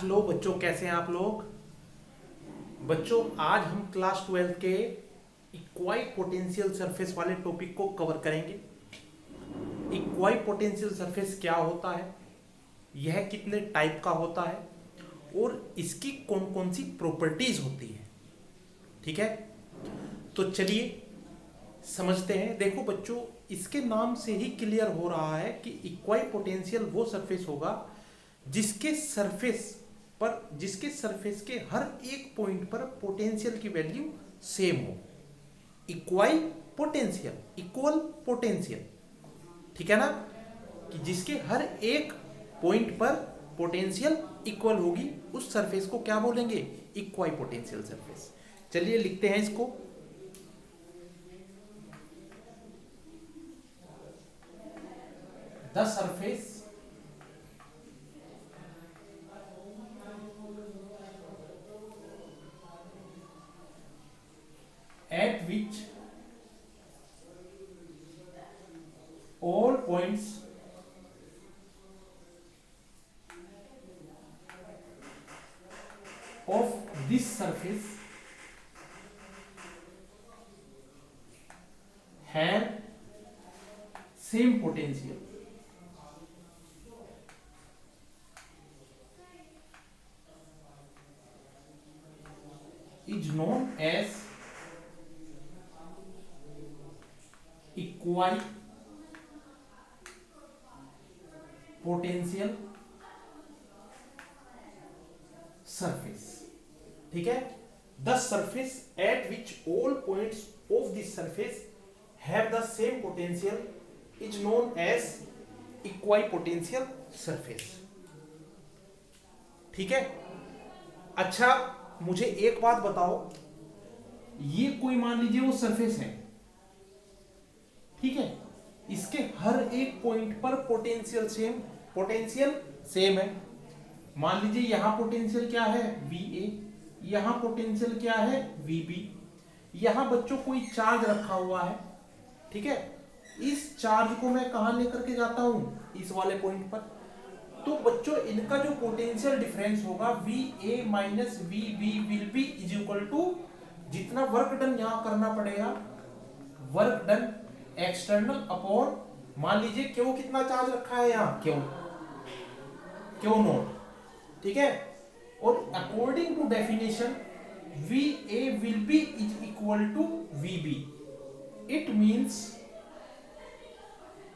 Hello बच्चों, कैसे हैं आप लोग। बच्चों, आज हम क्लास 12 के इक्वाई पोटेंशियल सरफेस वाले टॉपिक को कवर करेंगे। इक्वाई पोटेंशियल सरफेस क्या होता है, यह कितने टाइप का होता है और इसकी कौन कौन सी प्रॉपर्टीज होती है। ठीक है, तो चलिए समझते हैं। देखो बच्चों, इसके नाम से ही क्लियर हो रहा है कि इक्वाई पोटेंशियल वो सरफेस होगा जिसके सरफेस के हर एक पॉइंट पर पोटेंशियल की वैल्यू सेम हो। इक्वाई पोटेंशियल, इक्वल पोटेंशियल, ठीक है ना, कि जिसके हर एक पॉइंट पर पोटेंशियल इक्वल होगी, उस सरफेस को क्या बोलेंगे, इक्वाई पोटेंशियल सरफेस। चलिए लिखते हैं इसको। The surface at which all points of this surface have same potential is known as equipotential surface. ठीक है, the surface at which all points of this surface have the same potential is known as equipotential surface. ठीक है, अच्छा मुझे एक बात बताओ, ये कोई मान लीजिए वो सरफेस है, ठीक है, इसके हर एक पॉइंट पर पोटेंशियल सेम है। मान लीजिए यहां पोटेंशियल क्या है, VA, यहां पोटेंशियल क्या है, VB। यहां बच्चों कोई चार्ज रखा हुआ है, ठीक है, इस चार्ज को मैं कहां लेकर के जाता हूं, इस वाले पॉइंट पर। तो बच्चों इनका जो पोटेंशियल डिफरेंस होगा VA minus VB will be is equal to, जितना वर्क डन यहां करना पड़ेगा, वर्क डन एक्सटर्नल अपॉन, मान लीजिए क्यों कितना चार्ज रखा है यहाँ, क्यों नोट, ठीक है, और according to definition VA will be is equal to VB। It means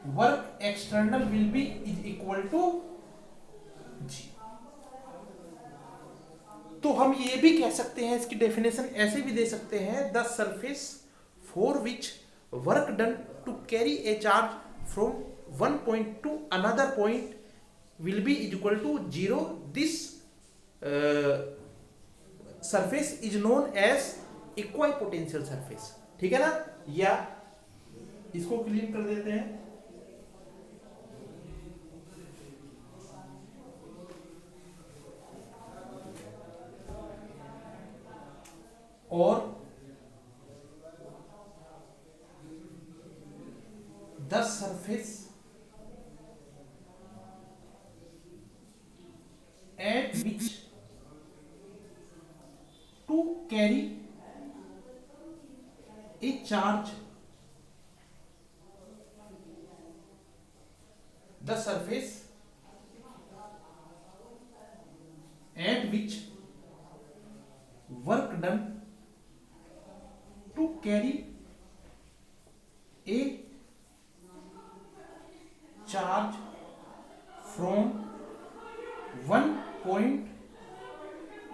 work external will be is equal to G। तो हम ये भी कह सकते हैं, इसकी डेफिनेशन ऐसे भी दे सकते हैं, the surface for which work done to carry a charge from one point to another point will be equal to 0. This surface is known as equipotential surface। ठीक है ना, या इसको क्लियर कर देते हैं। और the surface at which to carry a charge, the surface at which work done to carry a charge from one point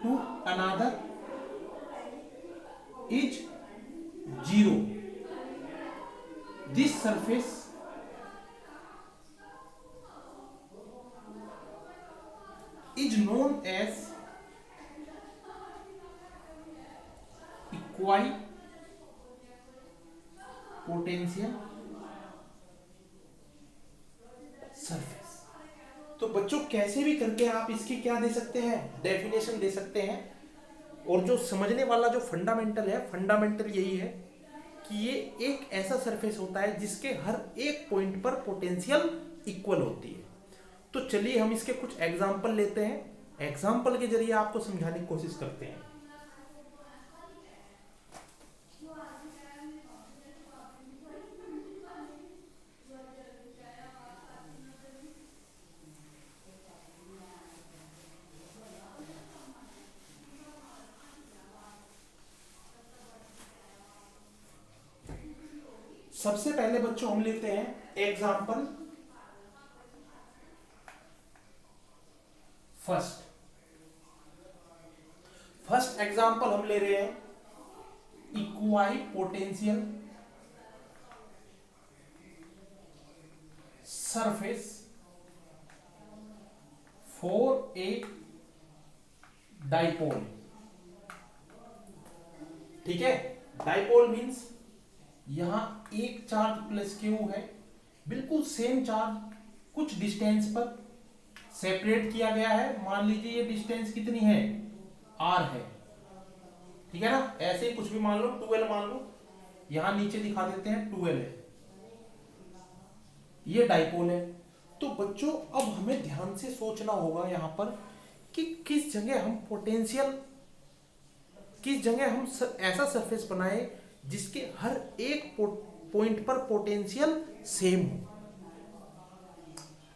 to another is 0. This surface is known as equipotential surface. तो बच्चों कैसे भी करके आप इसकी क्या दे सकते हैं, डेफिनेशन दे सकते हैं। और जो समझने वाला जो फंडामेंटल है, फंडामेंटल यही है कि ये एक ऐसा सरफेस होता है जिसके हर एक पॉइंट पर पोटेंशियल इक्वल होती है। तो चलिए हम इसके कुछ एग्जाम्पल लेते हैं। एग्जाम्पल के जरिए आपको समझाने की कोशिश करते हैं। सबसे पहले बच्चों हम लेते हैं एग्जाम्पल फर्स्ट एग्जाम्पल हम ले रहे हैं equipotential surface for a dipole. ठीक है, डाइपोल मींस यहां एक चार्ज प्लस क्यू है, बिल्कुल सेम चार्ज कुछ डिस्टेंस पर सेपरेट किया गया है। मान लीजिए ये डिस्टेंस कितनी है, आर है। ठीक है ना, ऐसे ही कुछ भी मान लो, 12 मान लो, यहां नीचे दिखा देते हैं 12 है, ये डाइपोल है। तो बच्चों अब हमें ध्यान से सोचना होगा यहां पर कि किस जगह हम पोटेंशियल, किस जगह हम ऐसा सरफेस बनाए जिसके हर एक पॉइंट पर पोटेंशियल सेम हो।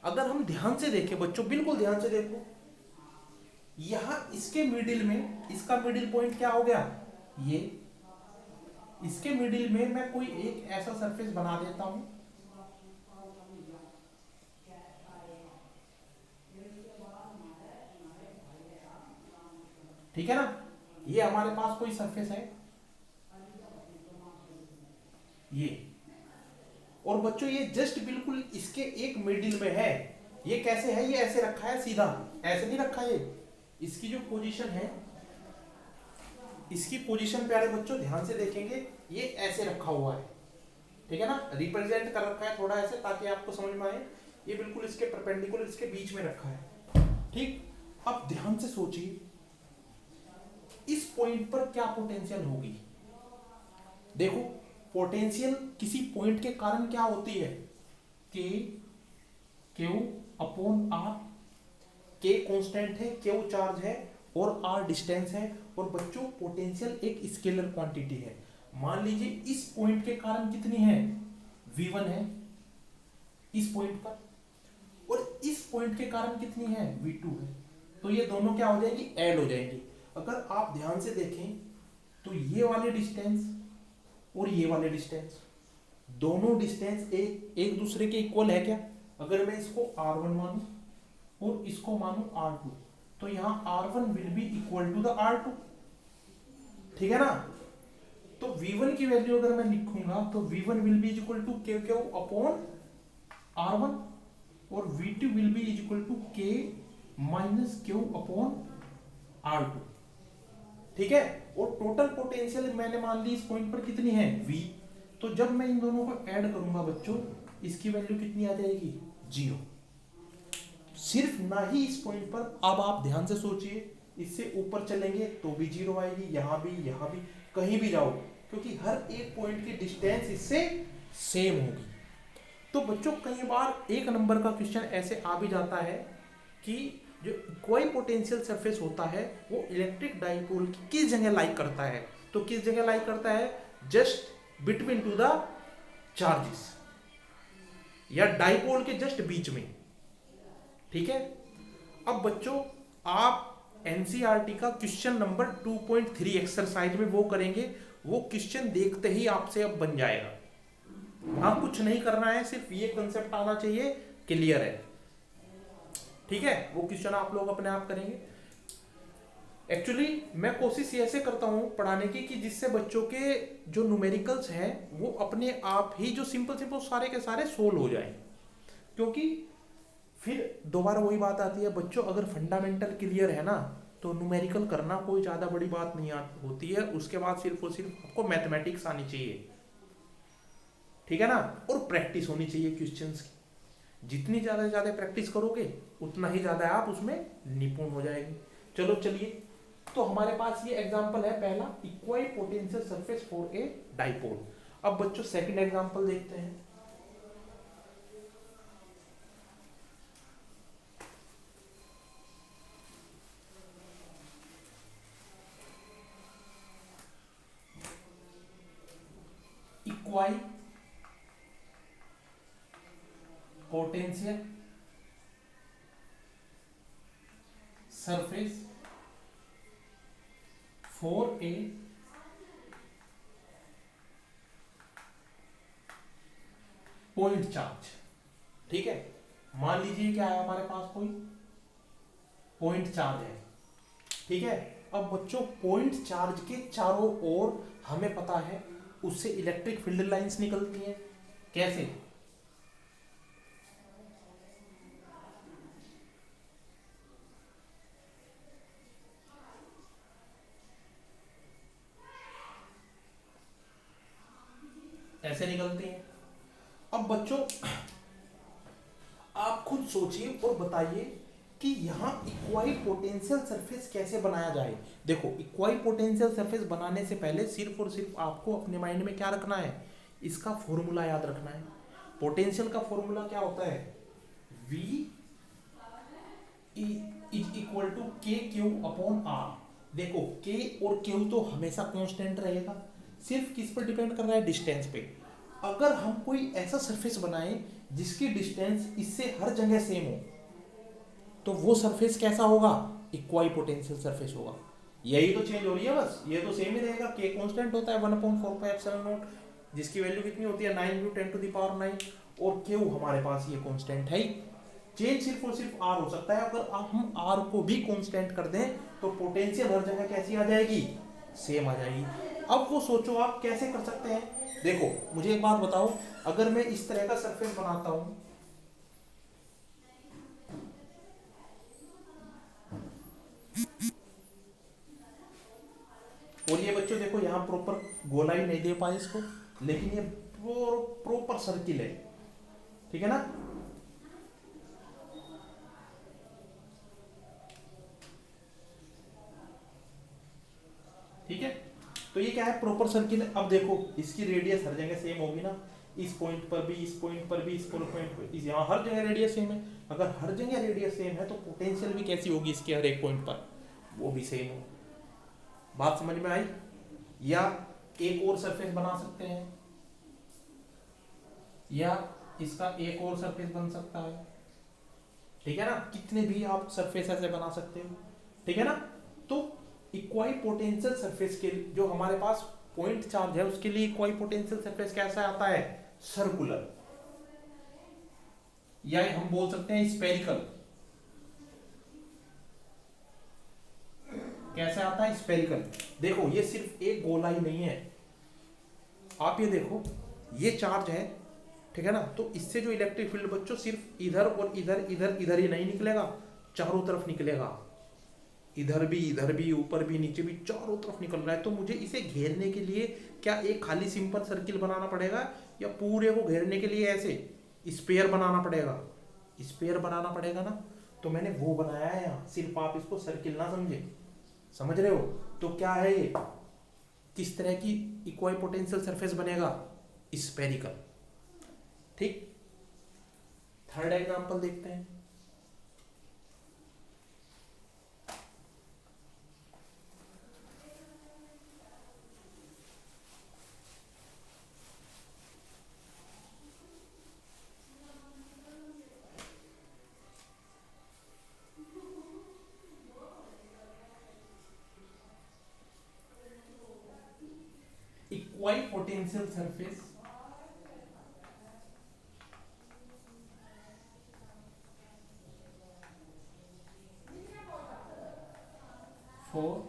अगर हम ध्यान से देखें बच्चों, बिल्कुल ध्यान से देखो, यहां इसके मिडिल में, इसका मिडिल पॉइंट क्या हो गया, ये, इसके मिडिल में मैं कोई एक ऐसा सरफेस बना देता हूं, ठीक है ना, ये हमारे पास कोई सरफेस है ये, और बच्चों ये जस्ट बिल्कुल इसके एक मिडिल में है। ये कैसे है, ये ऐसे रखा है सीधा, ऐसे नहीं रखा, ये इसकी जो पोजीशन है, इसकी पोजीशन प्यारे बच्चों ध्यान से देखेंगे, ये ऐसे रखा हुआ है। ठीक है ना, रिप्रेजेंट कर रखा है थोड़ा ऐसे ताकि आपको समझ में आए। ये बिल्कुल इसके परपेंडिकुलर, इसके बीच में रखा है। ठीक, अब ध्यान से सोचिए इस पॉइंट पर क्या पोटेंशियल होगी। देखो पोटेंशियल किसी पॉइंट के कारण क्या होती है, के क्यू अपॉन आर। के कांस्टेंट है, क्यू चार्ज है और आर डिस्टेंस है। और बच्चों पोटेंशियल एक स्केलर क्वांटिटी है। मान लीजिए इस पॉइंट के कारण कितनी है, V1 है इस पॉइंट पर, और इस पॉइंट के कारण कितनी है, V2 है। तो ये दोनों क्या हो जाएगी, ऐड हो जाएंगी। अगर आप ध्यान से देखें तो ये वाले डिस्टेंस और ये वाले डिस्टेंस, दोनों डिस्टेंस एक दूसरे के इक्वल है क्या। अगर मैं इसको R1 मानूं और इसको मानूं R2, तो यहां R1 will be equal to the R2। ठीक है ना, तो V1 की वैल्यू अगर मैं लिखूंगा तो V1 will be equal to K Q upon R1 और V2 will be equal to K minus Q upon R2। ठीक है, और टोटल पोटेंशियल मैंने मान ली इस पॉइंट पर कितनी है, V। तो जब मैं इन दोनों को ऐड करूंगा बच्चों, इसकी वैल्यू कितनी आ जाएगी, 0। सिर्फ ना ही इस पॉइंट पर, अब आप ध्यान से सोचिए, इससे ऊपर चलेंगे तो भी 0 आएगी, यहां भी, कहीं भी जाओ, क्योंकि हर एक पॉइंट की डिस्टेंस इससे सेम होगी। तो बच्चों कई बार एक नंबर का क्वेश्चन ऐसे आ भी जाता है कि जो कोई पोटेंशियल सरफेस होता है वो इलेक्ट्रिक डाइपोल की किस जगह लाइक करता है। तो किस जगह लाइक करता है, just between two the charges, या डाइपोल के जस्ट बीच में। ठीक है, अब बच्चों आप एनसीईआरटी का क्वेश्चन नंबर 2.3 एक्सरसाइज में वो करेंगे, वो क्वेश्चन देखते ही आपसे अब बन जाएगा। वहां कुछ नहीं करना है, सिर्फ ये कंसेप्ट आना चाहिए, क्लियर है। ठीक है, वो क्वेश्चन आप लोग अपने आप करेंगे। एक्चुअली मैं कोशिश ऐसे करता हूं पढ़ाने की कि जिससे बच्चों के जो न्यूमेरिकल्स हैं वो अपने आप ही जो सिंपल सारे के सारे सोल्व हो जाएं। क्योंकि फिर दोबारा वही बात आती है बच्चों, अगर फंडामेंटल क्लियर है ना तो न्यूमेरिकल करना कोई ज़्यादा बड़ी बात नहीं होती है। उसके बाद सिर्फ और सिर्फ आपको मैथमेटिक्स आनी चाहिए। ठीक है ना, और प्रैक्टिस होनी चाहिए क्वेश्चंस की। जितनी ज़्यादा प्रैक्टिस करोगे उतना ही ज़्यादा आप उसमें निपुण हो जाएंगे। चलो चलिए, तो हमारे पास ये एग्जांपल है पहला, equal potential surface for a dipole. अब बच्चों सेकंड एग्जांपल देखते हैं। Potential surface for A point charge. ठीक है, मान लीजिए क्या है हमारे पास कोई पॉइंट चार्ज है। ठीक है, अब बच्चों पॉइंट चार्ज के चारों ओर हमें पता है उससे इलेक्ट्रिक फील्ड लाइंस निकलती हैं। कैसे? ऐसे निकलती हैं। अब बच्चों आप खुद सोचिए और बताइए कि यहाँ इक्वाई पोटेंशियल सरफेस कैसे बनाया जाए। देखो, इक्वाई पोटेंशियल सरफेस बनाने से पहले सिर्फ और सिर्फ आपको अपने माइंड में क्या रखना है, इसका फॉर्मूला याद रखना है। पोटेंशियल का फॉर्मूला क्या होता है? V इज इक्वल टू के क्यू अपॉन आर। देखो, K और Q तो हमेशा कांस्टेंट रहेगा, सिर्फ किस पर डिपेंड कर रहा है? डिस्टेंस पे। अगर हम कोई ऐसा सरफेस बनाएं जिसकी डिस्टेंस इससे हर जगह सेम हो, तो वो सरफेस कैसा होगा? इक्वाई पोटेंशियल सरफेस होगा। यही तो चेंज हो रही है बस, ये तो सेम ही रहेगा। K कांस्टेंट होता है 1/4πε0, जिसकी वैल्यू कितनी होती है? 9 × 10⁹, और Q हमारे पास ये कांस्टेंट है ही। चेंज सिर्फ और सिर्फ R हो सकता है। अगर हम R को भी कांस्टेंट कर दें तो पोटेंशियल हर जगह कैसी आ जाएगी? सेम आ जाएगी। अब वो सोचो आप कैसे कर सकते हैं। देखो, मुझे एक बात बताओ, अगर मैं इस तरह का सरफेस बनाता हूं, और ये बच्चों देखो यहां प्रॉपर गोलाई नहीं दे पाए इसको, लेकिन ये प्रॉपर सर्किल है। ठीक है ना? ठीक है, तो ये क्या है? प्रॉपर सर्किल है। अब देखो, इसकी रेडियस हर जगह सेम होगी ना, इस पॉइंट पर भी, इस पॉइंट पर भी, इस पॉइंट पर, इस यहाँ हर जगह रेडियस सेम है। अगर हर जगह रेडियस सेम है तो पोटेंशियल भी कैसी होगी इसके हर एक पॉइंट पर? वो भी सेम हो। बात समझ में आई? या एक और सरफेस बना सकते हैं, या इसका एक और सरफेस बन सकता है। ठीक है ना? कितने भी आप सरफेस ऐसे बना सकते हो। ठीक है ना? तो इक्वाई पोटेंशियल सरफेस के जो हमारे पास पॉइंट चार्ज है उसके लिए इक्वाई पोटेंशियल सरफेस कैसा आता है? सर्कुलर, या हम बोल सकते हैं स्फेरिकल। कैसे आता है? स्फेरिकल। देखो, ये सिर्फ एक गोलाई नहीं है। आप ये देखो, ये चार्ज है, ठीक है ना? तो इससे जो इलेक्ट्रिक फील्ड बच्चों सिर्फ इधर और इधर इधर इधर ही नहीं निकलेगा, चारों तरफ निकलेगा। इधर भी, ऊपर भी, नीचे भी, चारों तरफ निकल रहा है। तो मुझे इसे घेरने के लिए क्या एक खाली सिंपल सर्किल बनाना पड़ेगा, या पूरे को घेरने के लिए ऐसे स्पेयर बनाना पड़ेगा? स्पेयर बनाना पड़ेगा ना। तो मैंने वो बनाया है यहाँ, सिर्फ आप इसको सर्किल ना समझे। समझ रहे हो? तो क्या है ये? किस तरह की इक्वाई पोटेंशियल सरफेस बनेगा? स्फेरिकल। ठीक, थर्ड एग्जांपल देखते हैं। Equipotential surface for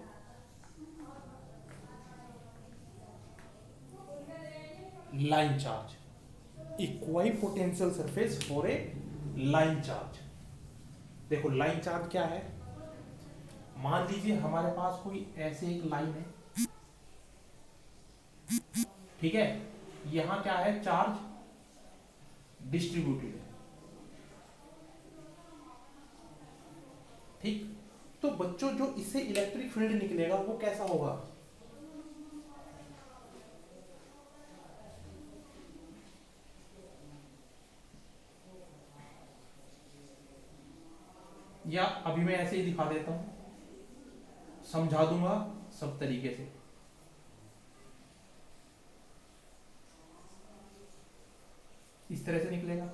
line charge. Equipotential surface for a line charge. देखो, लाइन चार्ज क्या है? मान लीजिए हमारे पास कोई ऐसे एक लाइन है, ठीक है? यहां क्या है? चार्ज डिस्ट्रीब्यूटेड है। ठीक, तो बच्चों जो इससे इलेक्ट्रिक फील्ड निकलेगा वो कैसा होगा? या अभी मैं ऐसे ही दिखा देता हूं, समझा दूंगा सब तरीके से। इस तरह से निकलेगा।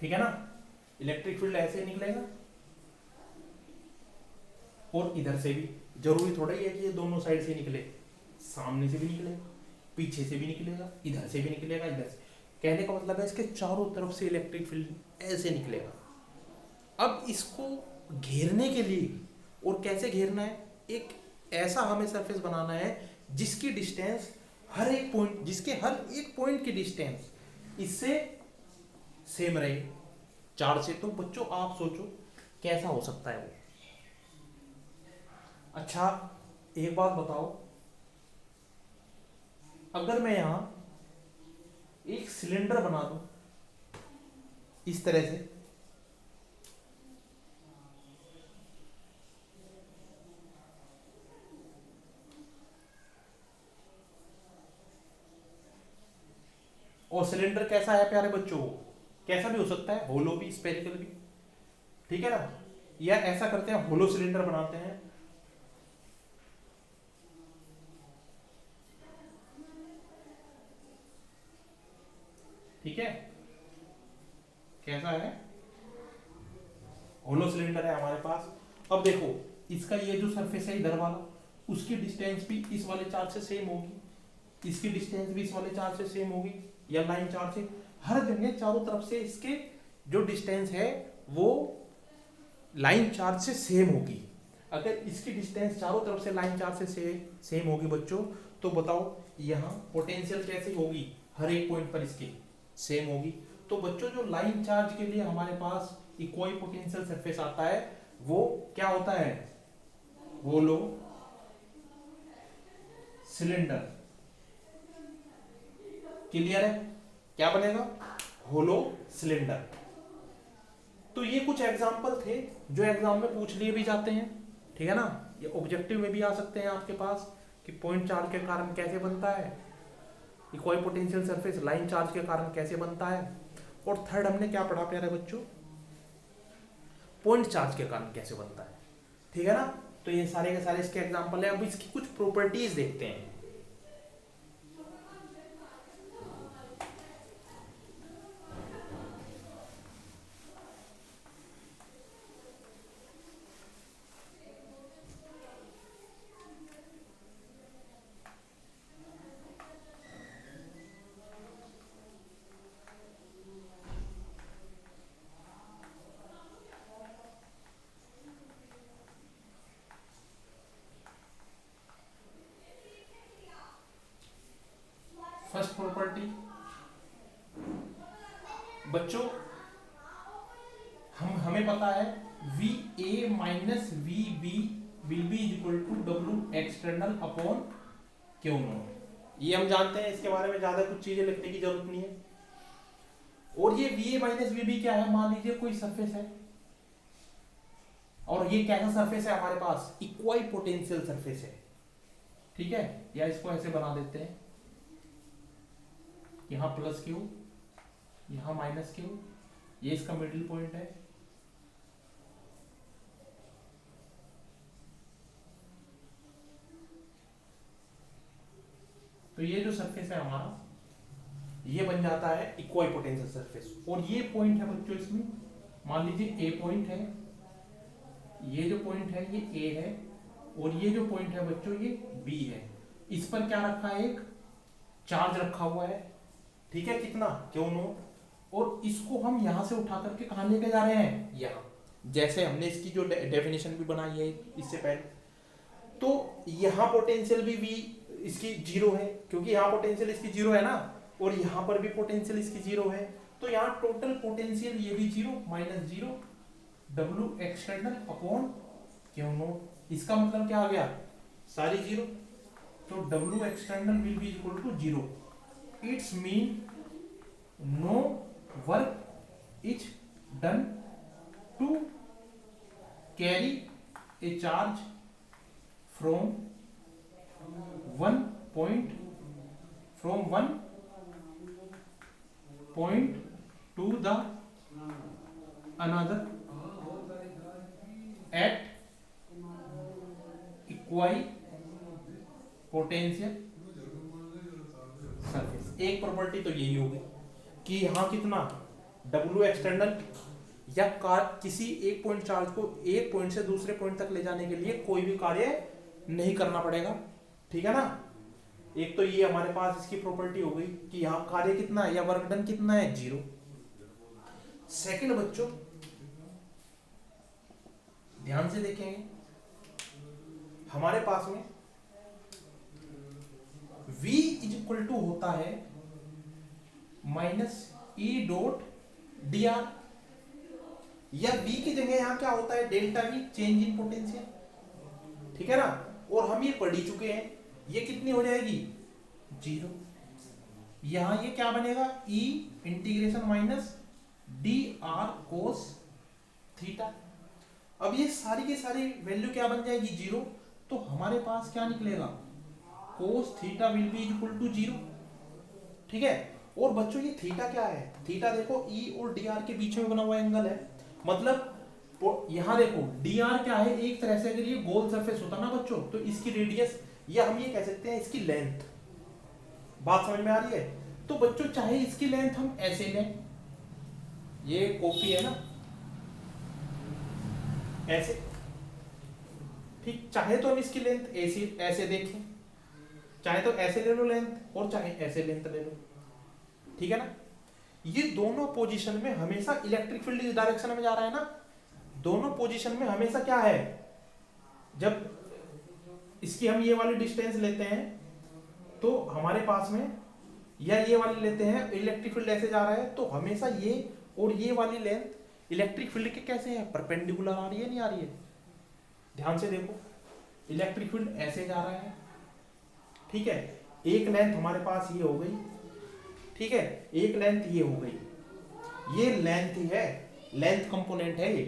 ठीक है ना, इलेक्ट्रिक फील्ड ऐसे ही निकलेगा और इधर से भी, जरूरी थोड़ा ही है कि ये दोनों साइड से निकले, सामने से भी निकलेगा, पीछे से भी निकलेगा, इधर से भी निकलेगा, इधर से। कहने का मतलब है इसके चारों तरफ से इलेक्ट्रिक फील्ड ऐसे निकलेगा। अब इसको घेरने के लिए, और कैसे घेरना है, एक ऐसा हमें सरफेस बनाना है जिसकी डिस्टेंस हर एक पॉइंट, जिसके हर एक पॉइंट की डिस्टेंस इससे सेम रहे, चार्ज से। तो बच्चों आप सोचो कैसा हो सकता है वो। अच्छा एक बात बताओ, अगर मैं यहां एक सिलेंडर बना दूं इस तरह से, और सिलेंडर कैसा है प्यारे बच्चों, कैसा भी हो सकता है, होलो भी, स्फेरिकल भी, ठीक है ना। या ऐसा करते हैं, होलो सिलेंडर बनाते हैं, ठीक है, कैसा है, होलो सिलेंडर है हमारे पास। अब देखो इसका ये जो सरफेस है इधर वाला, उसकी डिस्टेंस भी इस वाले चार्ज से सेम होगी, इसकी डिस्टेंस भी इस वाले चार्ज से सेम होगी, या लाइन चार्ज से, हर जगह चारों तरफ से इसके जो डिस्टेंस है वो लाइन चार्ज से सेम होगी। अगर इसकी डिस्टेंस चारों तरफ से लाइन चार्ज से सेम होगी बच्चों, तो बताओ यहाँ पोटेंशियल कैसी होगी, हर एक पॉइंट पर इसकी सेम होगी। तो बच्चों जो लाइन चार्ज के लिए हमारे पास इक्वल पोटेंशियल सरफेस आता है वो क्या होता है, होलो सिलेंडर। क्लियर है, क्या बनेगा, होलो सिलेंडर। तो ये कुछ एग्जाम्पल थे जो एग्जाम में पूछ लिए भी जाते हैं, ठीक है ना, ये ऑब्जेक्टिव में भी आ सकते हैं आपके पास कि पॉइंट चार्ज के कारण कैसे बनता है, equal potential surface line charge के कारण कैसे बनता है, और थर्ड हमने क्या पढ़ा प्यारे बच्चों, पॉइंट चार्ज के कारण कैसे बनता है, ठीक है ना। तो ये सारे के सारे इसके एग्जाम्पल है। अब इसकी कुछ प्रॉपर्टीज देखते हैं। फर्स्ट प्रॉपर्टी बच्चों, हमें पता है V A minus V B will be equal to W external upon Q naught. ये हम जानते हैं, इसके बारे में ज्यादा कुछ चीजें लिखने की जरूरत नहीं है। और ये V A minus V B क्या है, मान लीजिए कोई सरफेस है, और ये कैसा सरफेस है हमारे पास, इक्वल पोटेंशियल सरफेस है, ठीक है। या इसको ऐसे बना देते हैं, यहां प्लस क्यू, यहां माइनस क्यू, ये इसका मिडिल पॉइंट है, तो ये जो सरफेस है हमारा, ये बन जाता है इक्वल पोटेंशियल सरफेस। और ये पॉइंट है बच्चों इसमें, मान लीजिए ए पॉइंट है, ये जो पॉइंट है ये ए है, और ये जो पॉइंट है बच्चों ये बी है। इस पर क्या रखा है, एक चार्ज रखा हुआ है, ठीक है, कितना, क्यों नो। और इसको हम यहां से उठा करके कहां लेके जा रहे हैं, यहां, जैसे हमने इसकी जो डेफिनेशन भी बनाई है इससे पहले। तो यहां पोटेंशियल भी वी इसकी जीरो है, क्योंकि यहां पोटेंशियल इसकी जीरो है ना, और यहां पर भी पोटेंशियल इसकी जीरो है, तो यहां टोटल पोटेंशियल ये भी zero minus zero W external upon Q naught. इसका मतलब क्या आ गया, सारी जीरो, तो W external will be equal to zero. It's mean no work is done to carry a charge from one point to the another at equal potential surface। एक property तो यही होगी कि यहां कितना W एक्सटर्नल, या किसी एक पॉइंट चार्ज को एक पॉइंट से दूसरे पॉइंट तक ले जाने के लिए कोई भी कार्य नहीं करना पड़ेगा, ठीक है ना। एक तो ये हमारे पास इसकी प्रॉपर्टी हो गई कि यहां कार्य कितना है या वर्क डन कितना है, 0। सेकंड बच्चों ध्यान से देखेंगे, हमारे पास में V इज इक्वल टू होता है माइनस E डॉट dr, या V की जगह यहां क्या होता है, delta V, change in potential, ठीक है ना। और हम ये पढ़ ही चुके हैं, ये कितनी हो जाएगी, 0। यहां ये क्या बनेगा, E integration minus dr cos theta. अब ये सारी की सारी वैल्यू क्या बन जाएगी, 0। तो हमारे पास क्या निकलेगा, cos theta will be equal to 0, ठीक है। और बच्चों ये थीटा क्या है, थीटा देखो E और dr के बीच में बना हुआ एंगल है, मतलब यहां देखो dr क्या है, एक तरह से अगर ये गोल सरफेस होता ना बच्चों, तो इसकी रेडियस, या हम ये कह सकते हैं इसकी लेंथ, बात समझ में आ रही है। तो बच्चों चाहे इसकी लेंथ हम ऐसे लें, ये कॉपी है ना, ऐसे, ठीक, चाहे तो हम इसकी लेंथ ऐसे ऐसे देखें, चाहे तो ऐसे ले लो लेंथ, और चाहे ऐसे लेंथ ले लो, ठीक है ना। ये दोनों पोजीशन में हमेशा इलेक्ट्रिक फील्ड इस डायरेक्शन में जा रहा है ना, दोनों पोजीशन में हमेशा क्या है, जब इसकी हम ये वाली डिस्टेंस लेते हैं तो हमारे पास में, या ये वाली लेते हैं, इलेक्ट्रिक फील्ड ऐसे जा रहा है, तो हमेशा ये और ये वाली लेंथ इलेक्ट्रिक फील्ड के कैसे है, परपेंडिकुलर आ रही है, नहीं आ रही है। ध्यान से देखो, इलेक्ट्रिक फील्ड ऐसे जा रहा है, ठीक है, एक लेंथ हमारे पास ये हो गई, ठीक है, एक लेंथ ये हो गई, ये लेंथ है, लेंथ कंपोनेंट है ये।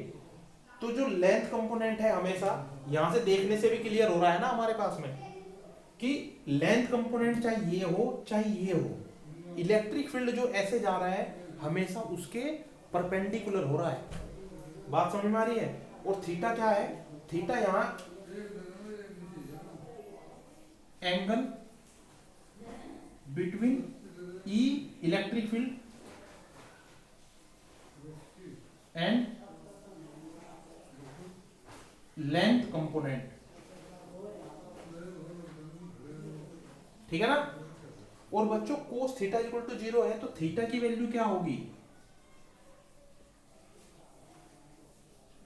तो जो लेंथ कंपोनेंट है, हमेशा यहां से देखने से भी क्लियर हो रहा है ना हमारे पास में, कि लेंथ कंपोनेंट चाहे ये हो चाहे ये हो, इलेक्ट्रिक फील्ड जो ऐसे जा रहा है हमेशा उसके परपेंडिकुलर हो रहा है, बात समझ में आ रही है। और थीटा क्या है, थीटा यहां angle between E electric field and length component, ठीक है ना। और बच्चों cos थीटा इक्वल टू 0 है, तो थीटा की वैल्यू क्या होगी,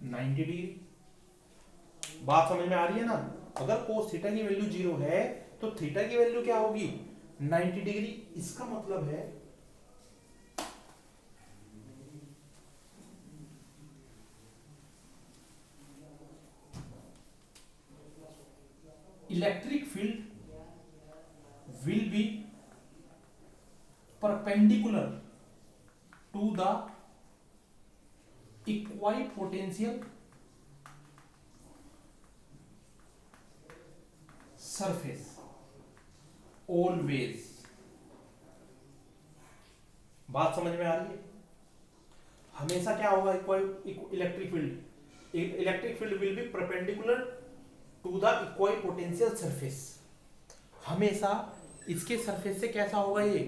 90 डिग्री, बात समझ में आ रही है ना। अगर cos थीटा की वैल्यू 0 है तो थीटा की वैल्यू क्या होगी, 90 डिग्री। इसका मतलब है electric field will be perpendicular to the equipotential surface always, बात समझ में आ रही है। हमेशा क्या होगा, electric field will be perpendicular to the equipotential surface, हमेशा इसके सरफेस से कैसा होगा, ये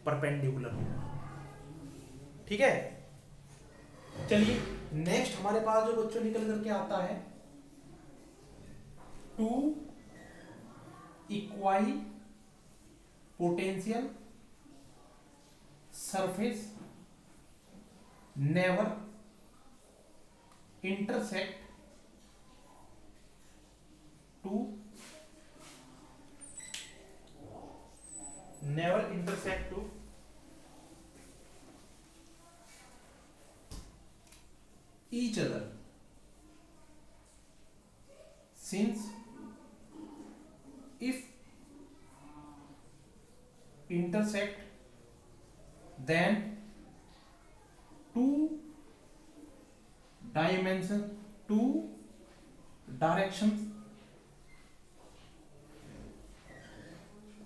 परपेंडिकुलर, ठीक है। चलिए नेक्स्ट हमारे पास जो बच्चों निकल करके आता है, two equipotential surface never intersect two never intersect to each other since if intersect then two directions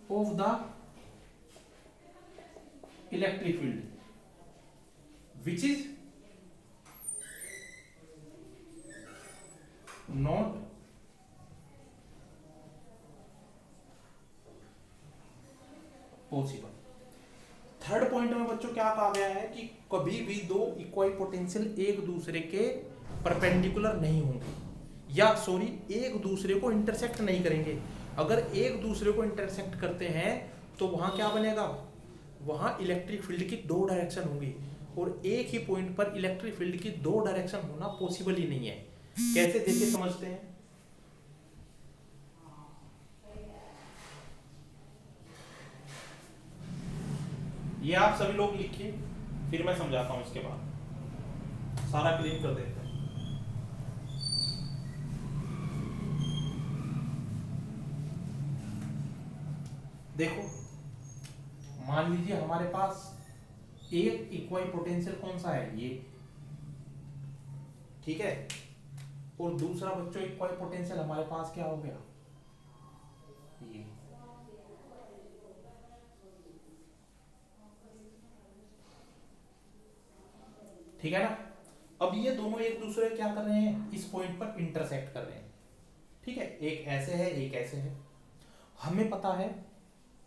of the electric field which is not possible। Third point में बच्चों क्या कहा गया है कि कभी भी दो इक्वल पोटेंशियल एक दूसरे के परपेंडिकुलर नहीं होंगे, या सॉरी एक दूसरे को इंटरसेक्ट नहीं करेंगे। अगर एक दूसरे को इंटरसेक्ट करते हैं तो वहां क्या बनेगा, वहां इलेक्ट्रिक फील्ड की दो डायरेक्शन होंगी, और एक ही पॉइंट पर इलेक्ट्रिक फील्ड की दो डायरेक्शन होना पॉसिबल ही नहीं है। कैसे देखिए समझते हैं। ये आप सभी लोग लिखिए, फिर मैं समझाता हूं, इसके बाद सारा क्लीन कर देते हैं। देखो मान लीजिए हमारे पास एक इक्वल पोटेंशियल कौन सा है, ये, ठीक है, और दूसरा बच्चों इक्वल पोटेंशियल हमारे पास क्या हो गया, ये। ठीक है ना। अब ये दोनों एक दूसरे क्या कर रहे हैं, इस पॉइंट पर इंटरसेक्ट कर रहे हैं, ठीक है, एक ऐसे है एक ऐसे है। हमें पता है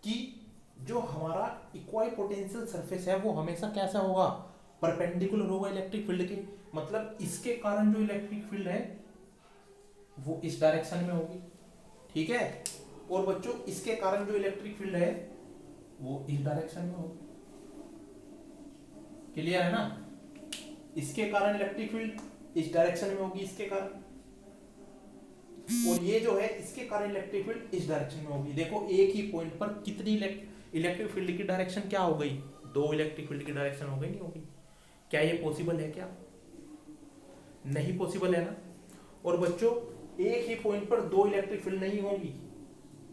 कि जो हमारा इक्वल पोटेंशियल सरफेस है वो हमेशा कैसा होगा, परपेंडिकुलर होगा इलेक्ट्रिक फील्ड के, मतलब इसके कारण जो इलेक्ट्रिक फील्ड है वो इस डायरेक्शन में होगी, ठीक है, और बच्चों इसके कारण जो इलेक्ट्रिक फील्ड है वो इस डायरेक्शन में होगी। क्लियर है ना। इसके कारण इलेक्ट्रिक फील्ड इस डायरेक्शन में होगी, इसके कारण, और ये जो है इसके कारण इलेक्ट्रिक फील्ड इस डायरेक्शन में होगी। देखो एक ही पॉइंट पर कितनी इलेक्ट्रिक फील्ड की डायरेक्शन क्या हो गई, दो इलेक्ट्रिक फील्ड की डायरेक्शन हो गई, नहीं होगी। क्या ये पॉसिबल है, क्या नहीं पॉसिबल है ना। और बच्चों एक ही पॉइंट पर दो इलेक्ट्रिक फील्ड नहीं होंगी,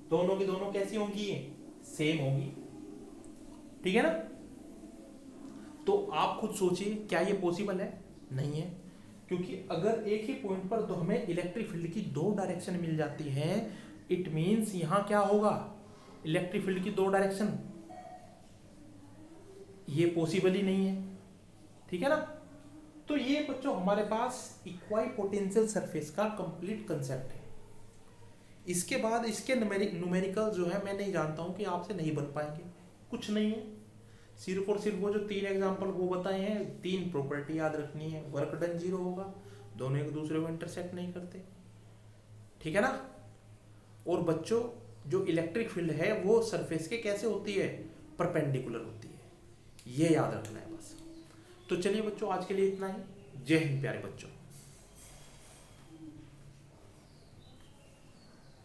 दोनों की दोनों कैसी होंगी, सेम होगी, ठीक है ना। तो आप खुद सोचिए क्या ये पॉसिबल है, नहीं है, क्योंकि अगर एक ही पॉइंट पर तो हमें इलेक्ट्रिक फील्ड की दो डायरेक्शन मिल जाती है, इट मींस यहां क्या होगा, इलेक्ट्रिक फील्ड की दो डायरेक्शन, ये पॉसिबल ही नहीं है, ठीक है ना। तो ये बच्चों हमारे पास इक्वल पोटेंशियल सरफेस का कंप्लीट कंसेप्ट है। इसके बाद इसके न्यूमेरिकल जो है मैं नहीं जानता हूं कि आपसे नहीं बन पाएंगे, कुछ नहीं है, सिर्फ और सिर्फ वो जो तीन एग्जांपल वो बताए हैं, तीन प्रॉपर्टी याद रखनी है, वर्क डन जीरो होगा, दोनों एक दूसरे को इंटरसेक्ट नहीं करते, ठीक है ना। और बच्चों जो इलेक्ट्रिक फील्ड है वो सरफेस के कैसे होती है, परपेंडिकुलर होती है, ये याद रखना है बस। तो चलिए बच्चों आज के लिए इतना ही। जय हिंद प्यारे बच्चों।